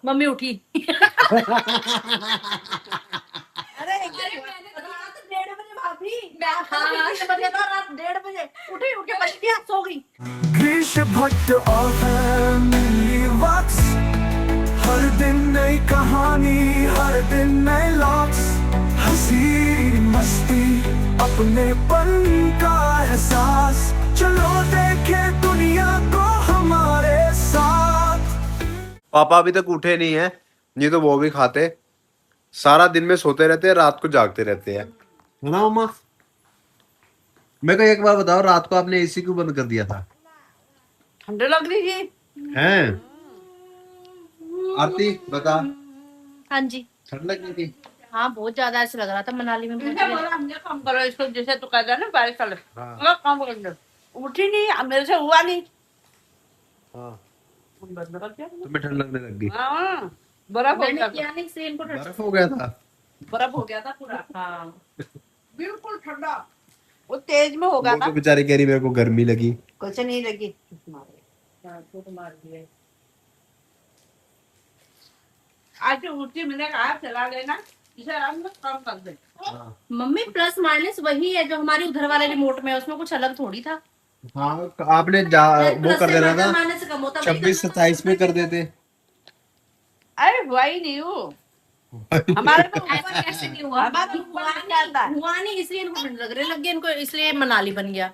Mummy उठी। अरे रात 1:30 बजे भाभी, रात 1:30 बजे उठी, उठ के बच गया, सो गई। ग्रीश भट्ट और फैमिली वॉक्स, हर दिन नई कहानी, हर दिन नए लॉक्स, हंसी मस्ती अपनेपन का एहसास, चलो देखे दुनिया को हमारे साथ। पापा अभी तक उठे नहीं है, नहीं तो वो भी खाते। सारा दिन में सोते रहते हैं, रात को जागते रहते हैं, है ना मम्मा? मेरे को एक बार बताओ, रात को आपने एसी क्यों बंद कर दिया था? ठंडे लग रही थी। हैं? आरती बता। हाँ जी। ठंड लग रही थी? हाँ बहुत ज्यादा ऐसा लग रहा था मनाली में। हमने कम करो इसको, जैसे तू कहता है ना बारिश का हाँ। कम कर दो। उठी नहीं, अब मेरे से हुआ नहीं। हाँ। बंद कर दिया। तुम्हें ठंड लगने लग गई? हाँ, बर्फ हो मैंने गया, किया नहीं सेम को। बर्फ हो गया था? बर्फ हो गया था पूरा, हाँ बिल्कुल ठंडा। वो तेज में हो गया वो था। तो बेचारी कह रही मेरे को गर्मी लगी। कुछ नहीं लगी। आज उठी, मैंने कहा चला लेना, इसे आराम में कम कर दे। मम्मी प्लस माइनस वही है जो हमारे उधर वाले रिमोट में है, उसमें कुछ अलग थोड़ी था। हाँ, आपने वो कर देना था, माइनस से कम होता, 26-27 में कर देते। अरे वही नहीं हूँ हमारे तो ऐसा कैसे नहीं हुआ? हमारा हुआ नहीं, इसलिए इनको ठंड लग गई इनको, इसलिए मनाली बन गया।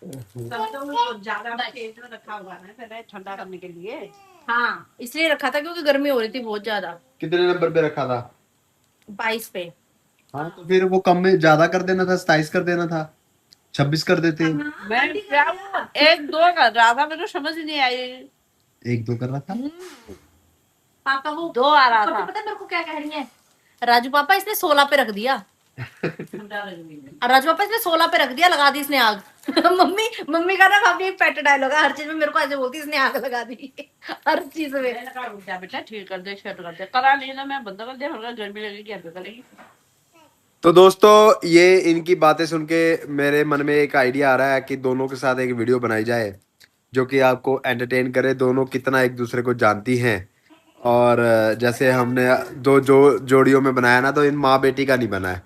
ज्यादा तेज में रखा हुआ है फिर ठंडा करने के लिए। हाँ इसलिए रखा था क्योंकि गर्मी हो रही थी बहुत ज्यादा। कितने नंबर पे रखा था? 22 पे। हाँ तो फिर वो कम में ज्यादा कर देना था, 27 कर देना था, 26 कर देते। मैं क्या 1-2 कर रहा था, मेरे को समझ ही नहीं आई। 1-2 कर रहा था। पापा वो 2 आ रहा था। पता है मेरे को क्या कह रही है राजू पापा, इसने 16 पे रख दिया। और राजू पापा इसने 16 पे रख दिया, लगा दी इसने आग। मम्मी का ना काफी पेट डायलॉग है, हर चीज में मेरे को ऐसे बोलती इसने आग लगा दी। हर चीज में। बेटा ठीक कर दे, सेट कर दे, करा नहीं ना, मैं बंद कर दिया, हल्का गर्मी लगेगी, क्या करेगी। तो दोस्तों, ये इनकी बातें सुन के मेरे मन में एक आइडिया आ रहा है कि दोनों के साथ एक वीडियो बनाई जाए जो कि आपको एंटरटेन करे, दोनों कितना एक दूसरे को जानती हैं। और जैसे हमने जो जोड़ियों में बनाया ना, तो इन माँ बेटी का नहीं बना है,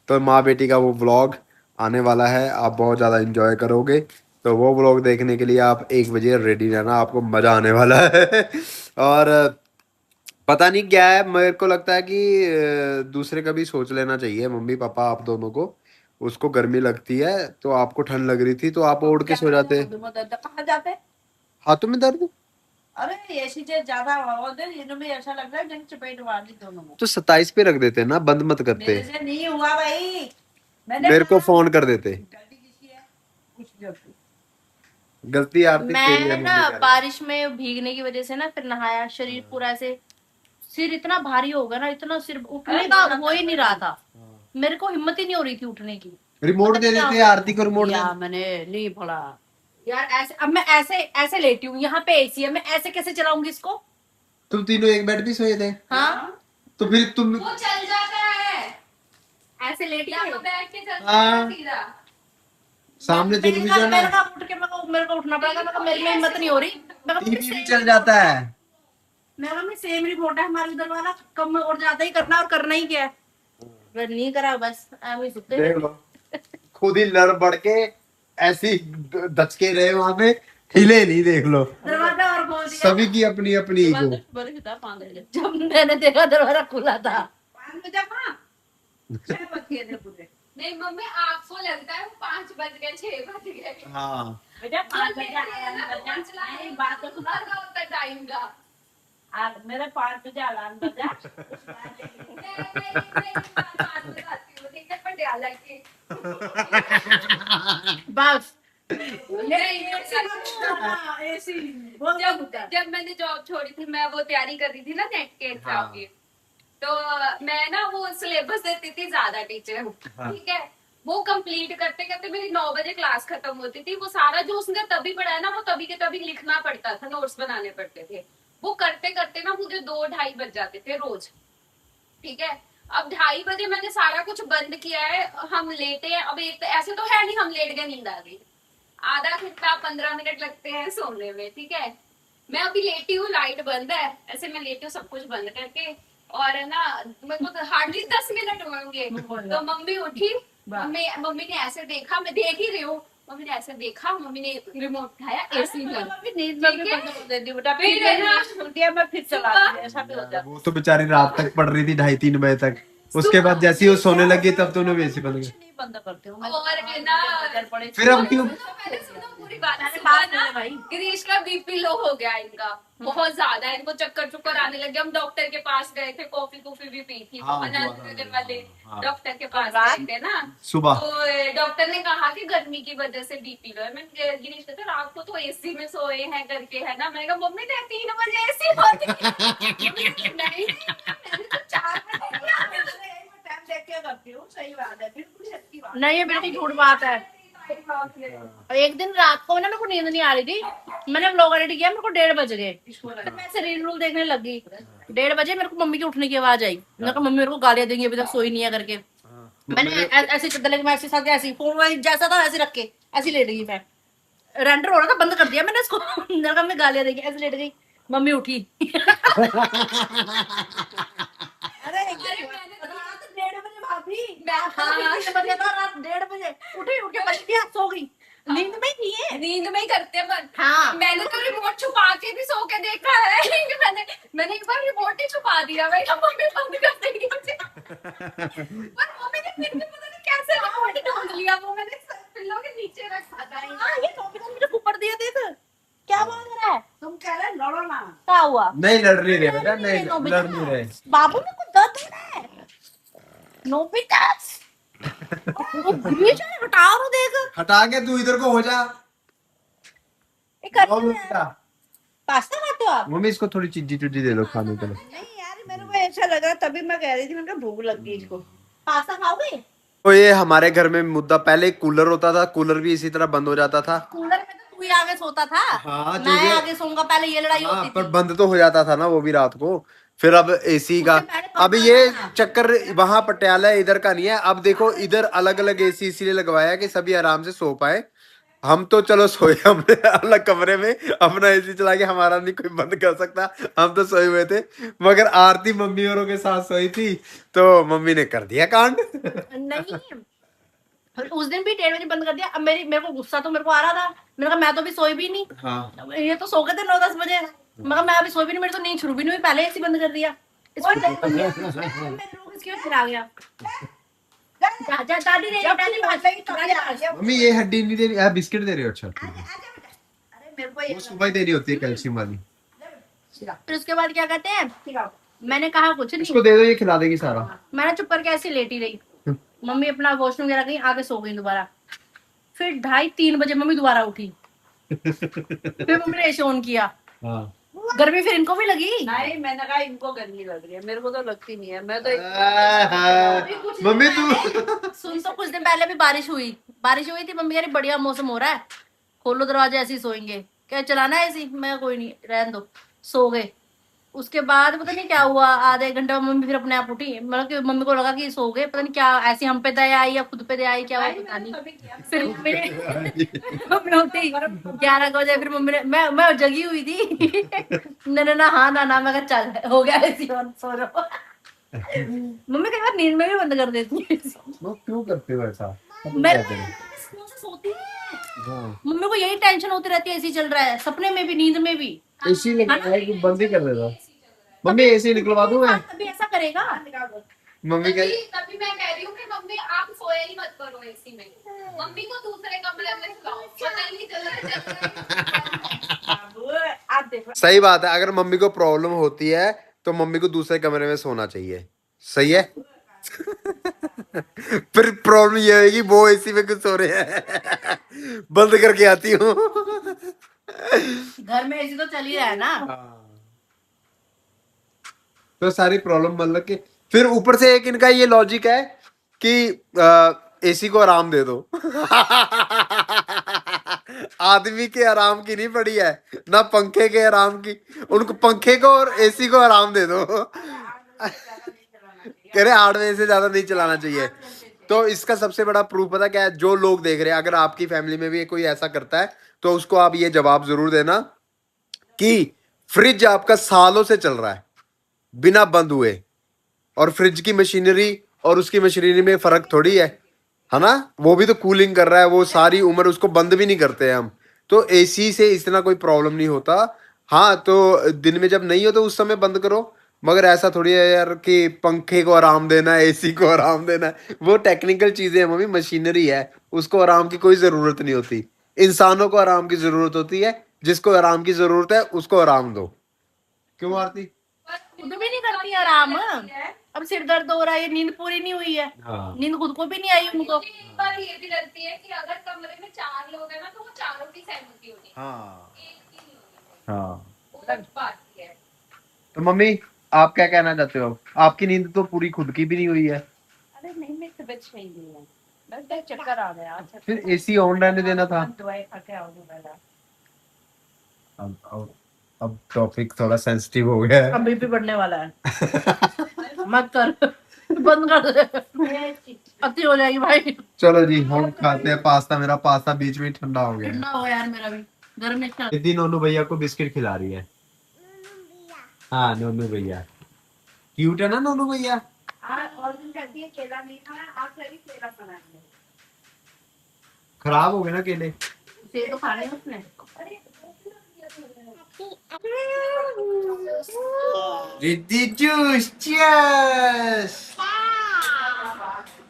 तो माँ बेटी का वो व्लॉग आने वाला है, आप बहुत ज़्यादा इंजॉय करोगे। तो वो व्लॉग देखने के लिए आप 1 बजे रेडी रहना, आपको मज़ा आने वाला है। और पता नहीं क्या है, मेरे को लगता है कि दूसरे का भी सोच लेना चाहिए, मम्मी पापा आप दोनों को। उसको गर्मी लगती है तो आपको ठंड लग रही थी, तो आप ओढ़ के सो जाते। कहाँ जाते? हाथों में दर्द? अरे ऐसी चीज ज्यादा हवा दे, इन्होंने भी ऐसा लग रहा है जैसे चपेट मार दी दोनों में। तो 27 पे रख देते ना, बंद मत करते। मेरे से नहीं हुआ भाई, मैंने मेरे को फोन कर देते। गलती किसी है, कुछ गलती। गलती आरती तेरी है, मैं मम्मी ना कह रही है। बारिश में भीगने की वजह से ना फिर नहाया, शरीर पूरा ऐसे, सिर इतना भारी हो गया ना, इतना सिर उठने का हो ही नहीं रहा था, मेरे को हिम्मत ही नहीं हो रही थी उठने की। रिमोट दे देते, आरती को रिमोट दे। या मैंने नहीं पड़ा यार ऐसे, अब मैं ऐसे ऐसे लेटी हूँ, यहाँ पे एसी है, मैं ऐसे कैसे चलाऊंगी इसको? तुम तीनों एक बेड पे सोए थे? हाँ तो फिर तुम वो चल जाता है, ऐसे लेटी हूँ। बैठ के चलता हाँ। है सीधा। सामने टेलीविजन है, उठ के मेरे को उठना पड़ेगा, मैं मेरी में हिम्मत नहीं हो रही। टीवी भी चल जाता है। मैं सेम रिमोट है हमारे उधर वाला, कम में उठ जाता ही करना, और करना ही क्या है, अगर नहीं करा बस हम ही सुनते देख लो, खुद ही लड़ बढ़ के ऐसी दचके रहे वहां पे, हिले नहीं। देख लो, दरवाजा और खोल दिया। सभी की अपनी अपनी ईगो। जब मैंने देखा दरवाजा खुला था। 5 बजे कहाँ, 6 बज गए थे पूरे। नहीं मम्मी, आपको लगता है वो 5 बज गए 6 बज गए। हाँ बेटा 5 बजे नहीं, बात तो सुना होता टाइम का। मेरे 5 बजे अलार्म बजा। ठीक है, पटियाला की। बस जब मैंने जॉब छोड़ी थी, मैं वो तैयारी कर रही थी ना नेट के एग्जाम की, तो मैं ना वो सिलेबस देती थी ज्यादा टीचर, ठीक है। वो कंप्लीट करते करते मेरी 9 बजे क्लास खत्म होती थी। वो सारा जो उसने तभी पढ़ाया ना, वो तभी के तभी लिखना पड़ता था, नोट्स बनाने पड़ते थे। वो करते करते ना मुझे 2-2:30 बज जाते थे रोज, ठीक है। अब 2:30 बजे मैंने सारा कुछ बंद किया है, हम लेटे हैं। अब एक ऐसे तो है नहीं हम लेट गए नींद आ गई, आधा घंटा 15 मिनट लगते हैं सोने में, ठीक है। मैं अभी लेटी हूँ, लाइट बंद है, ऐसे मैं लेटी हूँ सब कुछ बंद करके, और है ना मेरे को हार्डली 10 मिनट होंगे, तो मम्मी उठी, मम्मी ने ऐसे देखा, मैं देख ही रही हूँ, मम्मी ने ऐसे देखा, मम्मी ने रिमोट उठाया, एसी बंद, अभी नींद में भी ठीक है? बंद कर देती हूँ बेटा, फिर फिर है ना, छूटी है मैं फिर चलाती हूँ, ऐसा भी हो जाता वो तो बेचारी रात तक पढ़ रही थी 2:30-3 बजे तक। उसके बाद जैसे ही वो सोने लगी तब तूने एसी बंद है। कर। नहीं बंद करती हूँ मैं, और है ना, फिर अब क्यों? पहले सुनो पूरी बात, मैंने सुबह बात ना सुनो भाई। गिरीश का बीपी लो हो गया इनका, बहुत ज्यादा, इनको चक्कर आने लगे, हम डॉक्टर के पास गए थे, कॉफी भी पी थी, हाँ, अनाजनगर वाले हाँ। डॉक्टर के पास रात- गए थे ना, सुबह तो डॉक्टर ने कहा कि गर्मी की वजह से बीपी लो है। मैं गिरीश कहते रात को तो एसी में सोए हैं करके, है ना, मैंने कहा मम्मी ने 3 बजे एसी बंद की। नहीं, मैंने तो 4 बजे किया। टाइम देख के करती हूँ, सही बात है, बिल्कुल सच्ची बात। नहीं ये बिल्कुल झूठ बात है। और एक दिन रात को ना मेरे को नींद नहीं आ रही थी, मैंने व्लॉग एडिट किया, मेरे को 1:30 बज गए, तो मैं ऐसे रील रूल देखने लगी, 1:30 बजे मेरे को मम्मी की उठने की आवाज आई, मैंने कहा मम्मी मेरे को गालियां देंगी, अभी तक सोई नहीं है करके। मैंने ऐसे चद्दर लेके मैं ऐसे साथ ऐसी फोन वही जैसा था ऐसे रख के ऐसी लेट गई, मैं रेंडर हो रहा था, बंद कर दिया मैंने इसको। मैंने कहा मैं गालियां देंगी, ऐसे लेट गई, मम्मी उठी। अरे एक अरे दिन मैंने तो- रात 1:30 बजे भाभी, हाँ। 3 बजे था, रात 1:30 बजे उठी, उठ के बच गया, सो गई, नींद में ही थी ये। नींद में ही करते हैं पर हाँ। मैंने तो रिमोट छुपा के भी सो के देखा है। मैंने एक बार रिमोट ही छुपा दिया, मैं कहा मम्मी बंद कर देगी मुझे, पर मम्मी ने फिर भी पता नहीं कैसे रिमोट ढूंढ लिया, वो मैंने पिल्लों के नीचे रखा था। हाँ, ये टॉपिक मुझे ऊपर दिया देख, क्या बोल रहा है, तुम कह रहे लड़ो ना, क्या हुआ नहीं लड़ नहीं रहे बेटा, नहीं नो लड़ नहीं रहे। बाबू में कुछ दर्द हो रहा है, नो बेटा, वो बीच में हटाओ ना देख, हटा के तू इधर को हो जा। ये कर जाओ बेटा। पास्ता खाते हो आप? मम्मी इसको थोड़ी चीजी चुजी दे दो खाने के लिए। नहीं यार मेरे को ऐसा लग रहा, तभी मैं कह रही थी, मैंने कहा भूख लग गई इसको। पास्ता खाओगे? तो ये हमारे घर में मुद्दा, पहले कूलर होता था, कूलर भी इसी तरह बंद हो जाता था। कूलर में तो तू ही आगे सोता था, हाँ, जो मैं ये- आगे सोऊंगा, पहले ये लड़ाई हाँ, होती पर थी। बंद तो हो जाता था ना वो भी रात को। फिर अब एसी का, उससे पहले पंखा अब ये था। चक्कर वहां पटियाला इधर का नहीं है। अब देखो इधर अलग अलग एसी इसलिए लगवाया है कि सभी आराम से सो पाए। हम तो चलो सोए, हमने अलग कमरे में अपना एसी चला के, हमारा नहीं कोई बंद कर सकता, हम तो सोए हुए थे। मगर आरती मम्मी औरों के साथ सोई थी, तो मम्मी ने कर दिया कांड। नहीं, और उस दिन भी 1:30 बजे बंद कर दिया। अब मेरे को गुस्सा तो मेरे को आ रहा था, मैंने कहा मैं तो अभी सोई भी नहीं, हाँ, ये तो सो गए थे 9-10 बजे, मैं कहा मैं अभी सोई भी नहीं, मेरी तो नींद शुरू भी नहीं हुई, पहले एसी बंद कर दिया। इसको इसकी वजह से आ गया। दादी ने जब तुम बात लगी तो आजा, आजा, मम्मी ये हड्डी नहीं दे रही, आप बिस्किट दे रहे हो? अच्छा, आजा बेटा। अरे मेरे को वो ये सुबह ही देनी होती है कैल्शियम वाली। फिर उसके बाद क्या कहते हैं, सिखाओ। मैंने कहा कुछ इसको नहीं, दे दो, ये खिला देगी सारा। मैंने चुप करके ऐसे लेटी रही, मम्मी अपना वॉशरूम वगैरह गई, आगे सो गई दोबारा। फिर 2:30-3 बजे मम्मी दोबारा उठी, फिर मम्मी ने एसी ऑन किया, हाँ। गर्मी फिर इनको भी लगी। नहीं मैंने कहा इनको गर्मी लग रही है, मेरे को तो लगती नहीं है, मैं तो मम्मी तू सुन, तो कुछ दिन पहले भी बारिश हुई थी, मम्मी कह रही बढ़िया मौसम हो रहा है, खोलो दरवाजा, ऐसे ही सोएंगे, क्या चलाना है ऐसी, मैं कोई नहीं रहने दो, सो गए। उसके बाद पता नहीं क्या हुआ, आधे एक घंटे में मम्मी फिर अपने आप उठी, मतलब कि मम्मी को लगा कि सो गए, पता नहीं क्या ऐसी हम पे दया आई या खुद पे दया आई, क्या हुआ पता नहीं। फिर मम्मी उठी 11 बजे, फिर मम्मी ने, मैं जगी हुई थी। ना हाँ ना, मैं कहा चल हो गया ऐसी, और सो रहो। मम्मी कई बार नींद में भी बंद कर देती है। वो क्यों करते हो ऐसा? मैं स्कूल से सोती नहीं है। मम्मी को यही टेंशन होती रहती है, एसी चल रहा है, सपने में भी नींद में भी। एसी लगाया कि बंद ही कर देता। मम्मी एसी निकलवा दूं मैं? तभी ऐसा करेगा। मम्मी कह तभी मैं कह रही हूँ कि मम्मी आप सोए ही मत करो एसी में, मम्मी को दूसरे कमरे में सुलाओ, पता ही नहीं चल रहा है। आप देखो सही बात है, अगर मम्मी को प्रॉब्लम होती है तो मम्मी को दूसरे कमरे में सोना चाहिए। सही है। फिर प्रॉब्लम ये होगी वो एसी में कुछ सो रहे हैं, बंद करके आती हूँ। घर में एसी तो चल ही रहा है ना। तो सारी प्रॉब्लम मतलब कि फिर ऊपर से एक इनका ये लॉजिक है कि एसी को आराम दे दो। आदमी के आराम की नहीं पड़ी है ना, पंखे के आराम की, उनको पंखे को और एसी को आराम दे दो। कह रहे 8 बजे से ज्यादा नहीं चलाना चाहिए। तो इसका सबसे बड़ा प्रूफ पता क्या है, जो लोग देख रहे हैं, अगर आपकी फैमिली में भी कोई ऐसा करता है तो उसको आप ये जवाब जरूर देना कि फ्रिज आपका सालों से चल रहा है बिना बंद हुए, और फ्रिज की मशीनरी और उसकी मशीनरी में फर्क थोड़ी है ना। वो भी तो कूलिंग कर रहा है, वो सारी उम्र उसको बंद भी नहीं करते हैं हम। तो एसी से इतना कोई प्रॉब्लम नहीं होता। हाँ, तो दिन में जब नहीं हो तो उस समय बंद करो, मगर ऐसा थोड़ी है यार कि पंखे को आराम देना है, एसी को आराम देना है। वो टेक्निकल चीजें हैं मम्मी, मशीनरी है, उसको आराम की कोई जरूरत नहीं होती। इंसानों को आराम की जरूरत होती है, जिसको आराम की जरूरत है उसको आराम दो। क्यों आरती? खुद भी नहीं करती आराम। अब सिर दर्द हो रहा है, नींद पूरी नहीं हुई है। हाँ। नींद खुद को भी नहीं आई उनको। एक बार ये भी करती है कि अगर कमरे में 4 लोग हैं ना तो वो चारों की सहमति होनी चाहिए। हाँ एक की नहीं होनी हाँ। चाहिए। वो लग पाती है। तो मम्मी आप क्या कहना चाहते हो? आपकी नींद तो पूरी खुद की भी नहीं हुई है, अरे नहीं, मेरी तबीयत सही नहीं है, बस एक चक्कर आ गया। अच्छा, फिर एसी ऑन रहने देना था। दवाई खा के आओगे पहले। अब टॉपिक थोड़ा सेंसिटिव हो गया है। अब बीपी बढ़ने वाला है। मत कर, बंद कर दे, अति हो जाएगी भाई। चलो जी, हम खाते हैं पास्ता। मेरा पास्ता बीच में ही ठंडा हो गया है। ठंडा हो यार, मेरा भी गर्म नहीं था। दीदी नोनू भैया को बिस्किट खिला रही है। हाँ, नोनू भैया क्यूट है ना, नोनू भैया। और दिन कहती है केला नहीं खाना, आप कभी केला बनाएंगे। खराब हो गए ना केले। सेब तो खाने हैं उसने। Riddhi juice, cheers.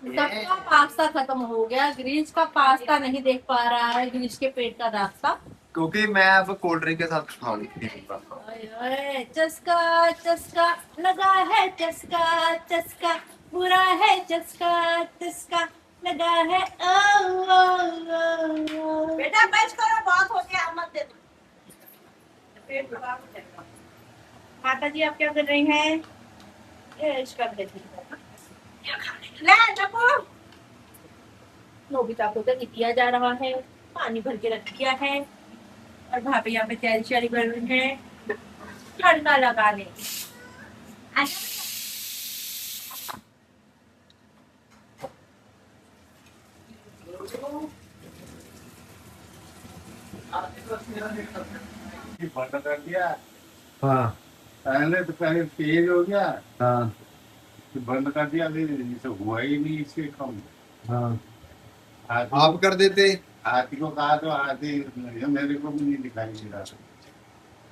सबका पास्ता खत्म हो गया, ग्रीश का पास्ता नहीं देख पा रहा है, ग्रीश के पेट का रास्ता। क्योंकि मैं अब कोल्ड ड्रिंक के साथ खाऊंगी। ओए, चस्का चस्का लगा है, चस्का चस्का बुरा है, चस्का चस्का लगा है। ओ। बेटा बस करो, बहुत हो गया, मत दे दो। पेट खराब हो जाएगा। माता जी आप क्या कर रही हैं? ये इसका देखिए। ले नपो। नोबिता को तो दिया जा रहा है, पानी भर के रख दिया है, और भाभी यहाँ पे तैयारी शारी कर रही है तड़का लगाने। बंद कर दिया। हाँ पहले तो पहले तेज हो गया, हाँ तो बंद कर दिया, अभी जैसे हुआ ही नहीं इससे कम। हाँ। हाथी आप कर देते। हाथी को कहा तो हाथी मेरे को भी नहीं दिखाई दे रहा।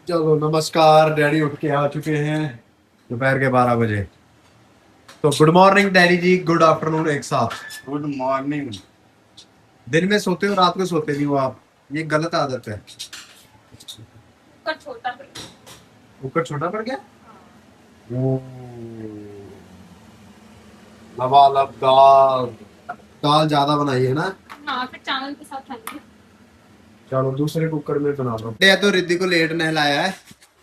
चलो नमस्कार, डैडी उठ के आ चुके हैं दोपहर के 12 बजे। तो गुड मॉर्निंग डैडी जी, गुड आफ्टरनून एक साथ। Good morning. दिन में सोते हो, रात को सोते नहीं हो आप, ये गलत आदत है। पर छोटा पड़ गया। कुकर छोटा पड़ गया। लबालब दाल, दाल ज्यादा बनाई है ना। हाँ, फिर चावल के साथ खाएंगे। चलो दूसरे कुकर में बना लो। ये तो रिद्धि को लेट नहलाया है,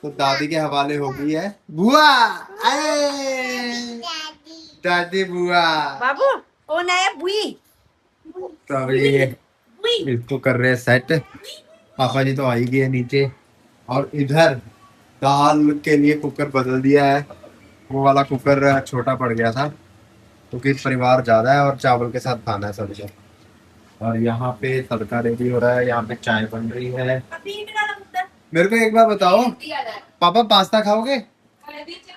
तो दादी के हवाले हो गई है। बुआ आए, दादी बुआ। बाबू कौन है बुई? तो ये इसको कर रहे हैं सेट। पापा जी तो आ ही गए नीचे, और इधर दाल के लिए कुकर बदल दिया है। वो वाला कुकर छोटा पड़ गया था क्योंकि परिवार ज्यादा है और चावल के साथ खाना है सबको। और यहाँ पे तड़का रेडी हो रहा है, यहाँ पे चाय बन रही है। मेरे को एक बार बताओ, दिया जाए। पापा पास्ता खाओगे? हल्दी चटनी।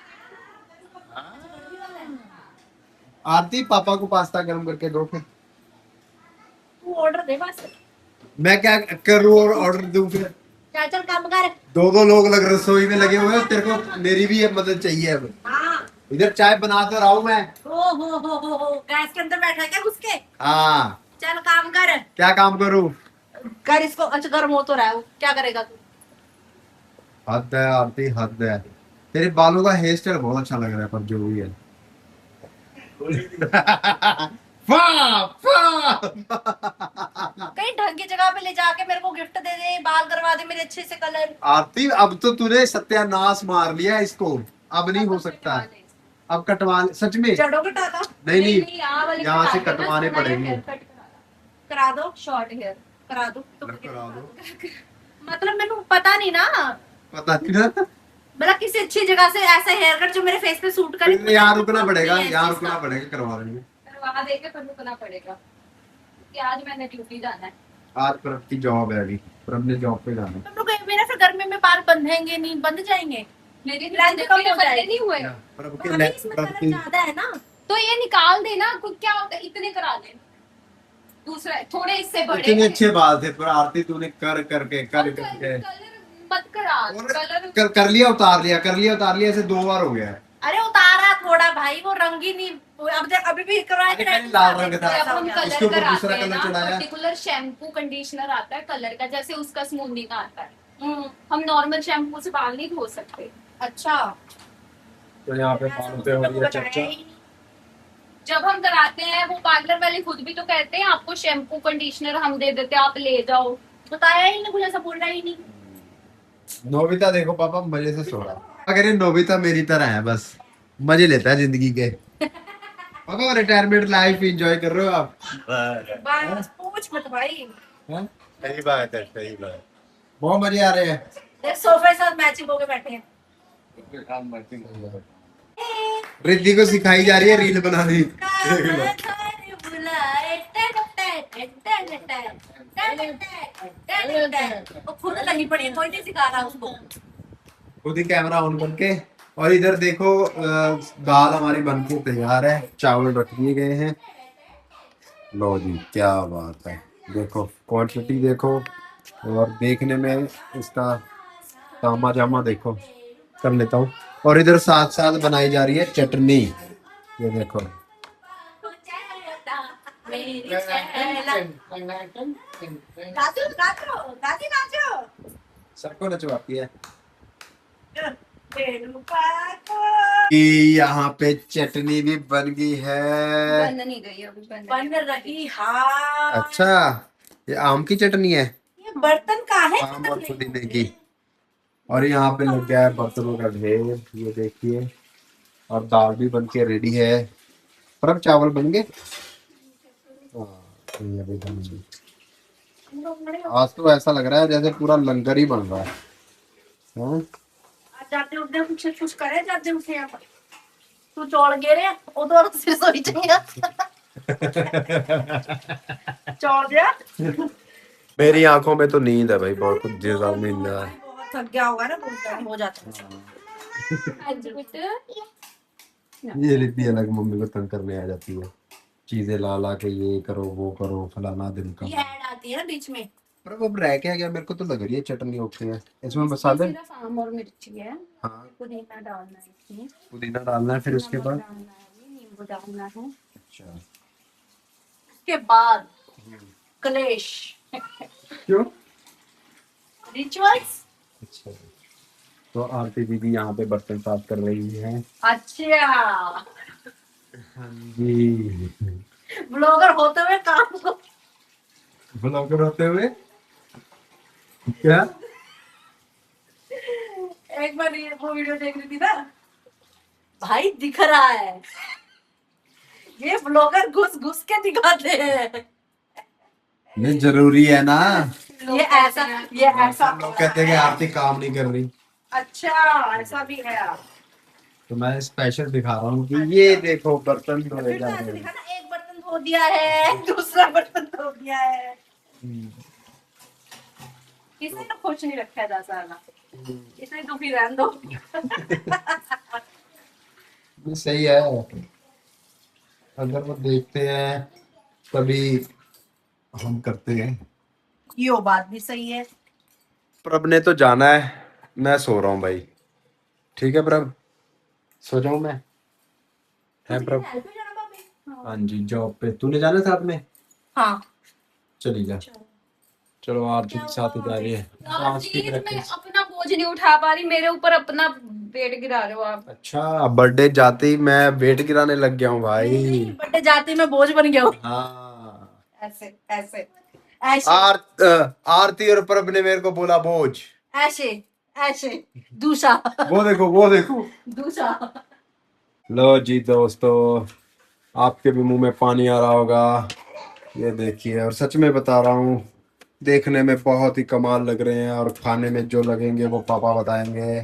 आरती पापा को पास्ता गर्म करके दो फिर। तू ऑर्डर दे बस। मैं क्या करूँ और ऑर्डर दूं फिर? चल चल काम कर। दो लोग लग रसोई में लगे हुए हैं, तेरे को मेरी भी ये मदद चाहिए अब। हाँ। इधर चाय बना तो रहा हूँ मैं। हो गैस के अंदर बैठा क्या घुस के? हाँ, चल काम कर। क्या काम करूँ? कर इसको। अच्छा गर्म हो तो रहा है वो, क्या करेगा तू? हद है आरती, हद है। तेरे बालों का हेयर स्टाइल बहुत अच्छा लग रहा है, पर जो भी है। कहीं ढंग की जगह पे ले जाके मेरे को गिफ्ट दे दे, बाल करवा दे मेरे अच्छे से कलर। आरती अब तो तूने सत्यानाश मार लिया इसको, अब नहीं हो सकता। अब कटवा सच में। जड़ों कटाता नहीं यहाँ वाली यहाँ से कटा के ना, कटवाने इसको नया पड़ेंगे। haircut करा दो। Short hair. करा दो तो करा दो। मतलब मेरे को पता नहीं ना, पता नहीं ना, मतलब किसी अच्छी जगह से ऐसा हेयर कट जो मेरे फेस पे सूट करे। यहाँ रुकना पड़ेगा, यहाँ रुकना पड़ेगा, करवा लेंगे। करवा देके फिर रुकना पड़ेगा कि आज मैंने ड्यूटी जाना है। आज प्रभ की जॉब है, अभी प्रभ ने जॉब पे जाना है। तुम लोग मेरा फिर गर्मी में बाल बंधेंगे नहीं, बंध जाएंगे? मेरे Length कम हो बंदे जाएगी। नहीं हुए प्रभ तो अभी इसमें कलर ज्यादा है ना। तो ये निकाल देना, कुछ क्या होता है, इतने करा दे। दूसरा थोड़े इससे बड़े इतने अच्छे बाल थे, पर आरती तूने कर करके कर करके कलर मत करा, कलर कर लिया, उतार लिया, कर लिया, उतार लिया, ऐसे 2 बार हो गया है। अरे उतारा थोड़ा भाई, वो रंगीनी अब देख, अभी भी करवाए थे। अरे लाल रंग था। जब हम उसके कलर ऊपर कराते दूसरा हैं कलर ना, चढ़ाया। पर्टिकुलर शैम्पू कंडीशनर आता है कलर का, जैसे उसका स्मूथनिंग आता है। हम नॉर्मल शैम्पू से बाल नहीं धो सकते। अच्छा, तो यहाँ पे बालों पे हो रही है चर्चा। जब हम कराते हैं, वो पार्लर वाले खुद भी तो कहते हैं आपको शैम्पू कंडीशनर हम दे देते हैं, आप ले जाओ। बताया ही नहीं, कुछ ऐसा बोल रहा ही नहीं। नोबिता देखो पापा मजे से सो रहा है। अगर नोबिता मेरी तरह है, बस मजे लेता है जिंदगी के। पापा रिटायरमेंट लाइफ एंजॉय कर रहे हो आप? बस पूछ मत भाई। सही बात है, सही बात। बहुत मजे आ रहे हैं। देख सोफे साथ मैचिंग होके बैठे हैं। रिद्धि को सिखाई जा रही है रील बनानी। वो खुद लगी पड़ी है, कोई नहीं सिखा रहा उसको। खुद ही कैमरा ऑन करके। और इधर देखो दाल हमारी बनके तैयार है, चावल रख दिए गए हैं। लो जी, क्या बात है, देखो क्वांटिटी देखो, और देखने में इसका तामा जामा देखो। कर लेता हूँ। और इधर साथ साथ बनाई जा रही है चटनी, ये देखो। सबको नचवाती है। कि यहाँ पे चटनी भी बन गई है। बन नहीं गई अभी, बन रही। हाँ, अच्छा, ये आम की चटनी है, ये बर्तन का है। आम और पुदीने की। और यहाँ पे लग गया है बर्तनों का ढेर, ये देखिए। और दाल भी बन के रेडी है। पर अब चावल बन गए। हाँ, ये अभी बन गई। आज तो ऐसा लग रहा है जैसे पूरा लंगर ही बन रहा है। हाँ? जाते उठते कुछ करे, जाते उठते यहाँ पर तू चौड़ गिरे उधर सिर सोई चाहिए। चौड़ दिया। मेरी आंखों में तो नींद है भाई, बहुत कुछ ज्यादा नींद है। बहुत थक गया होगा ना, बहुत टाइम हो जाता है। ये रिद्धि अलग मम्मी को तंग करने आ जाती है, चीजें ला ला के ये करो वो करो फलाना दिन का। ये ऐड आती है ना बीच में। पर अब रह क्या गया, मेरे को तो लग रही है चटनी ओके है। इसमें मसाले, सिर्फ आम और मिर्ची है, हाँ पुदीना डालना है इसमें, पुदीना डालना है, फिर उसके बाद डालना है, नींबू डालना है। अच्छा उसके बाद क्लेश क्यों? रिचुअल्स। अच्छा, तो आरती दीदी यहाँ पे बर्तन साफ कर रही है। अच्छा, हाँ जी, ब्लॉगर होते हुए काम को। ब्लॉगर होते हुए क्या? एक बार ये वो वीडियो देख रही थी ना, भाई दिख रहा है, ये ब्लॉगर घुस घुस के दिखाते हैं। नहीं जरूरी है ना, ये ऐसा लोग कहते हैं कि आरती काम नहीं कर रही। अच्छा, ऐसा भी है। तो मैं स्पेशल दिखा रहा हूँ कि ये देखो बर्तन धोए फिर तो जा ऐसे रहे दिखा हैं। ना, एक बर्तन धो दिया है, दूसरा बर्तन धो दिया है। किसी ने खुश नहीं रखा है 10 साल, इसलिए दुखी रहने दो। ये सही है, अगर वो देखते हैं तभी हम करते हैं। यो बात भी सही है। प्रभ ने तो जाना है, मैं सो रहा हूँ भाई। ठीक है प्रभ, सो जाऊं मैं? है प्रभ? हाँ जी, जॉब पे तूने जाना साथ में? हाँ, चली जा। चलो आरती के साथ ही जा रही है। सांस की प्लीज, मैं प्रैक्टिस। अपना बोझ नहीं उठा पा रही, मेरे ऊपर अपना वेट गिरा रहे हो आप। अच्छा, बर्थडे जाते ही मैं वेट गिराने लग गया हूँ भाई। बर्थडे जाते मैं बोझ बन गया हूँ। हाँ, ऐसे ऐसे ऐसे आरती और प्रभ ने मेरे को बोला बोझ। ऐसे ऐसे दूसरा वो देखो वो देखो। दूसरा। लो जी दोस्तों, आपके भी मुंह में पानी आ रहा होगा, ये देखिए। और सच में बता रहा हूँ, देखने में बहुत ही कमाल लग रहे हैं, और खाने में जो लगेंगे वो पापा बताएंगे।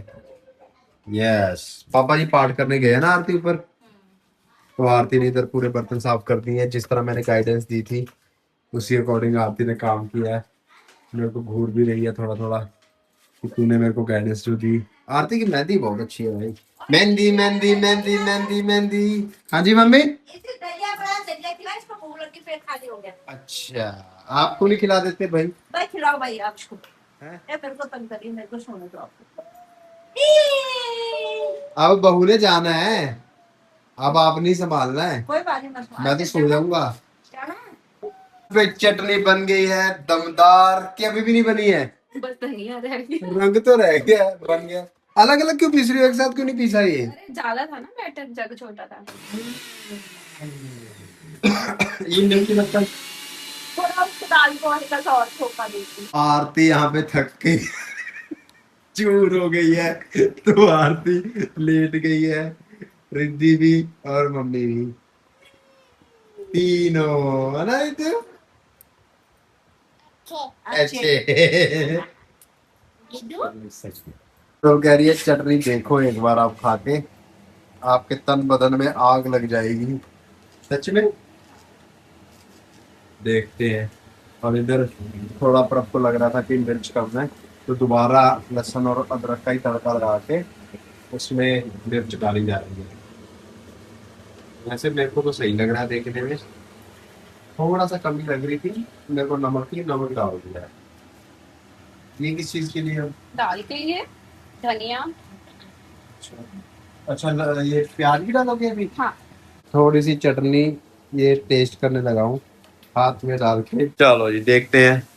यस, पापा जी पाठ करने गए हैं ना आरती ऊपर, तो आरती ने इधर पूरे बर्तन साफ कर दिए हैं जिस तरह मैंने गाइडेंस दी थी। उसी अकॉर्डिंग आरती ने काम किया है। मेरे को घूर भी रही है थोड़ा थोड़ा कि तूने मेरे को गाइडेंस जो दी। आरती की मेहंदी बहुत अच्छी है भाई। मेहंदी मेहंदी मेहंदी मेहंदी मेहंदी। हाँ जी मम्मी। इसे दलिया बड़ा दलिया खिला, इसको भूख लगी, पेट खाली हो गया। अच्छा आपको नहीं खिला देते भाई? भाई खिलाओ भाई आप इसको। हैं? ये मेरे को तंग करिए, मेरे को सोने दो आपको। अब बहू ने जाना है, अब आप नहीं संभालना है। कोई बात नहीं, मैं तो सो जाऊंगा। जाना पे चटनी बन गई है दमदार कि अभी भी नहीं बनी है? बस धनिया रह गया। रंग तो रह गया, बन गया। अलग अलग क्यों पीस रही हो, एक साथ क्यों नहीं पीसा ये? अरे ज्यादा था ना बैटर, जग छोटा था। ये मिर्ची लगता है। थोड़ा उसको दाल को हल्का सा और छोका दीजिए। आरती यहाँ पे थक के चूर हो गई है, तो आरती लेट गई है, रिद्धि भी और मम्मी भी, तीनों है ना रिद्धि? अच्छे। तो कह रही है चटनी देखो एक बार आप खा के, आपके तन बदन में आग लग जाएगी। सच में देखते हैं। और इधर थोड़ा प्रभ को लग रहा था कि मिर्च कम है, तो दोबारा लहसुन और अदरक का ही तड़का लगा के उसमें मिर्च डाली जा रही है। वैसे मेरे को तो सही लग रहा है देखने में, थोड़ा सा कमी लग रही थी मेरे को, नमक डाल दिया है। ये किस चीज के लिए? दाल के लिए धनिया। अच्छा ये प्याज भी डालोगे अभी? हाँ। थोड़ी सी चटनी ये टेस्ट करने लगा हूँ हाथ में डाल के। चलो जी देखते हैं।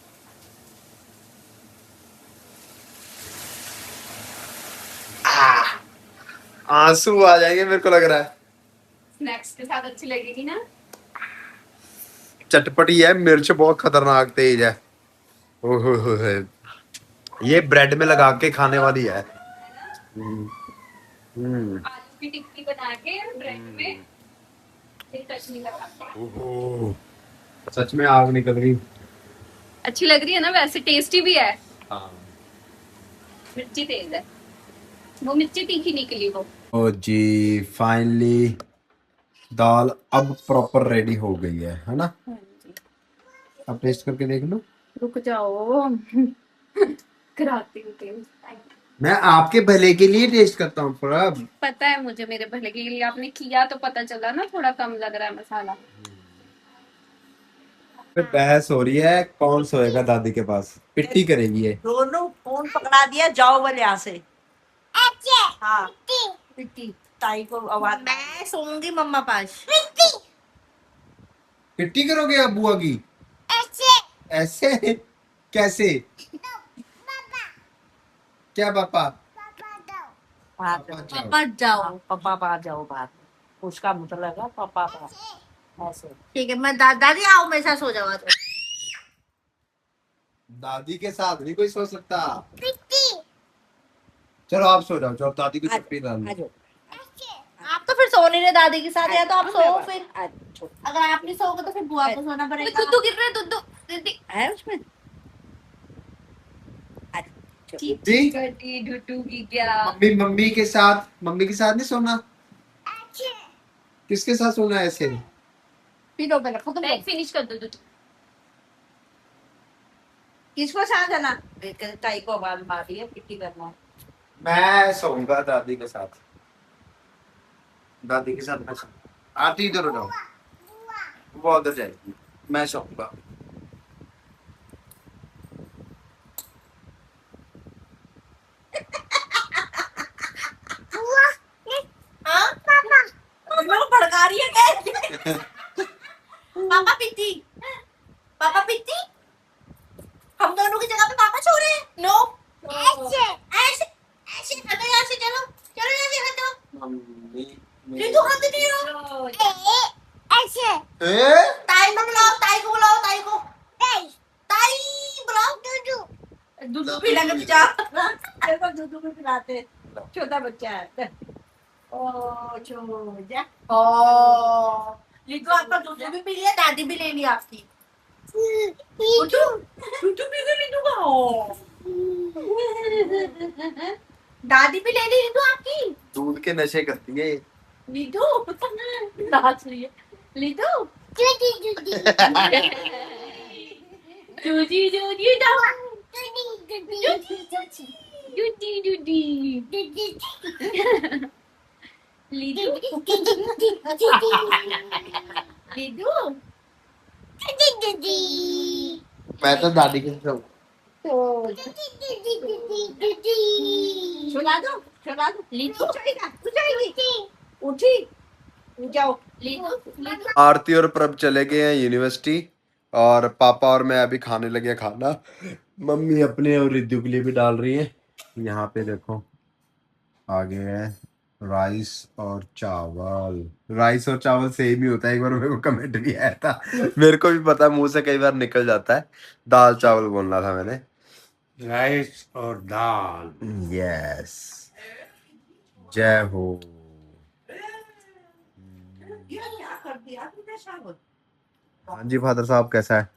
आंसू आ जाएंगे मेरे को लग रहा है। स्नैक्स के साथ अच्छी लगेगी ना। चटपटी है, मिर्च बहुत खतरनाक तेज है। ओहो हो, ये ब्रेड में लगा के खाने वाली है। आलू की टिक्की बना के ब्रेड में चटनी लगा के। ओहो, सच में आग निकल रही। अच्छी लग रही है ना, वैसे टेस्टी भी है। हाँ। मिर्ची तेज है, वो मिर्ची तीखी निकली वो। ओ जी फाइनली दाल अब प्रॉपर रेडी हो गई है ना? अब टेस्ट करके देख लो। रुक जाओ कराती हूँ टेस्ट। मैं आपके भले के लिए टेस्ट करता हूँ प्रभ। पता है मुझे, मेरे भले के लिए आपने किया तो पता चला ना, थोड़ा कम लग रहा है मसाला। फिर बहस हो रही है कौन सोएगा दादी के पास, पिट्टी करेगी ये। दोनों फोन पकड़ा दिया, जाओ वाले यहाँ से। हाँ पिट्टी ताई को आवाज। मैं सोऊंगी मम्मा पास। पिट्टी करोगे आप बुआ की? ऐसे कैसे? क्या पापा? बाहर पापा जाओ। पापा बाहर जाओ, बाहर। उसका मतलब है पापा बाहर ऐसे। ठीक है, मैं दादी आओ मेरे साथ सो जाओ। आज दादी के साथ नहीं कोई सो सकता। चलो आप सो जाओ, चलो दादी को छुट्टी डाल दो। आप तो फिर सो नहीं रहे दादी के साथ, या तो आप सो फिर। छोड़ अगर आप नहीं सोओगे तो फिर बुआ को सोना पड़ेगा। दुद्धू गिर रहा है, दुद्धू दीदी। है उसमें। जी गड्डी डुडू की क्या। मम्मी के साथ नहीं सोना। किसके साथ सोना है ऐसे? पी लो पहले, खुद बैग फिनिश कर दो दुद्धू। किसको साथ जाना? ताई को आवाज मार रही है, पिट्टी करना। मैं सोऊंगा दादी के साथ। दादी के साथ मैं आती इधर हो जाओ, वो उधर जाएगी, मैं सोऊंगा। भड़का रही है क्या? पापा पिट्टी, पापा पिट्टी। हम दोनों की जगह पे पापा सो रहे हैं। नो ऐसे ऐसे ऐसे हटो यहाँ से, चलो चलो यहाँ से हटो। मम्मी रितु हाथ नहीं हो ऐसे। ए? ताई को बुलाओ, ताई को बुलाओ, ताई को। ताई बुलाओ। दूधू पीला के बेचारा। देखो दूधू को पिलाते, छोटा बच्चा है। ओ छोटा। ओ रितु आपका दूधू भी पी लिया, दादी भी ले लिया आपकी। दूधू पी गई रितु का। दादी भी ले ली रितु आपकी। दूध के नशे करती है ये। रितु नाच रही है रितु। जूजी जूजी जूजी लीडू लीडू मैं तो दादी के साथ सुला दो लीडू उठी जाओ लीडू लीडू आरती और प्रभ चले गए हैं यूनिवर्सिटी और पापा और मैं अभी खाने लगे हैं खाना। मम्मी अपने और रिद्धू के लिए भी डाल रही है। यहाँ पे देखो आ गए हैं राइस और चावल। राइस और चावल सेम ही होता है, एक बार मेरे को कमेंट भी आया था। मेरे को भी पता, मुंह से कई बार निकल जाता है। दाल चावल बोलना था मैंने। राइस और दाल। यस, जय हो। कर दिया तुमने शाम हाँ जी फादर साहब, कैसा है?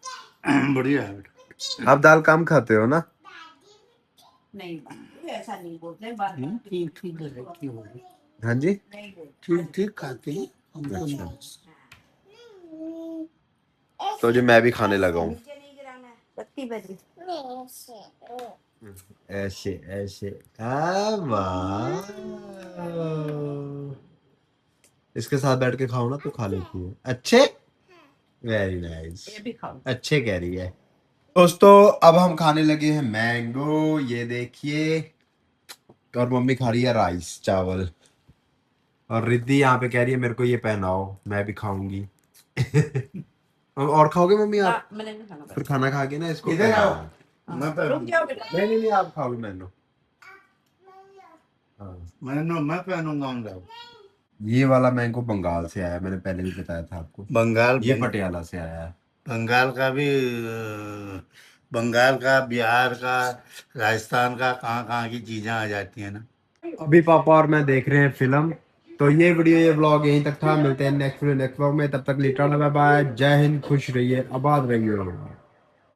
बढ़िया है बेटा। आप दाल कम खाते हो ना? नहीं ऐसा नहीं बोलते बात ठीक ठीक है, क्यों हो? हाँ जी, नहीं बोलते ठीक ठीक खाते हैं हमको नहीं। तो जी मैं भी खाने लगा हूँ। नीचे नहीं गिराना है बत्ती बजी ऐसे ऐसे। हाँ, वाह। इसके साथ बैठ के खाओ ना तो खा लेती है। अच्छे, वेरी नाइस। ये भी खाओ अच्छे कह रही है। दोस्तों अब हम खाने लगे हैं मैंगो, ये देखिए। और मम्मी खा रही है राइस चावल। और रिद्धि यहाँ पे कह रही है मेरे को ये पहनाओ, मैं भी खाऊंगी। और खाओगे मम्मी आप? मैंने नहीं खाना फिर खाना खा के ना इसको इधर आओ। पहनाओ। मैं रुक जाओ बेटा नहीं नहीं आप खाओगे। मैंने मैं पहनूंगा उनका। ये वाला मैंगो बंगाल से आया, मैंने पहले भी बताया था आपको। बंगाल ये पटियाला से आया है। बंगाल का भी बंगाल का, बिहार का, राजस्थान का, कहाँ की चीजें आ जाती है ना। अभी पापा और मैं देख रहे हैं फिल्म। तो ये वीडियो, ये व्लॉग यहीं तक था। मिलते हैं नेक्स्ट व्लॉग में। तब तक लिटा बाय बाय। जय हिंद, खुश रहिए, आबाद रहिए।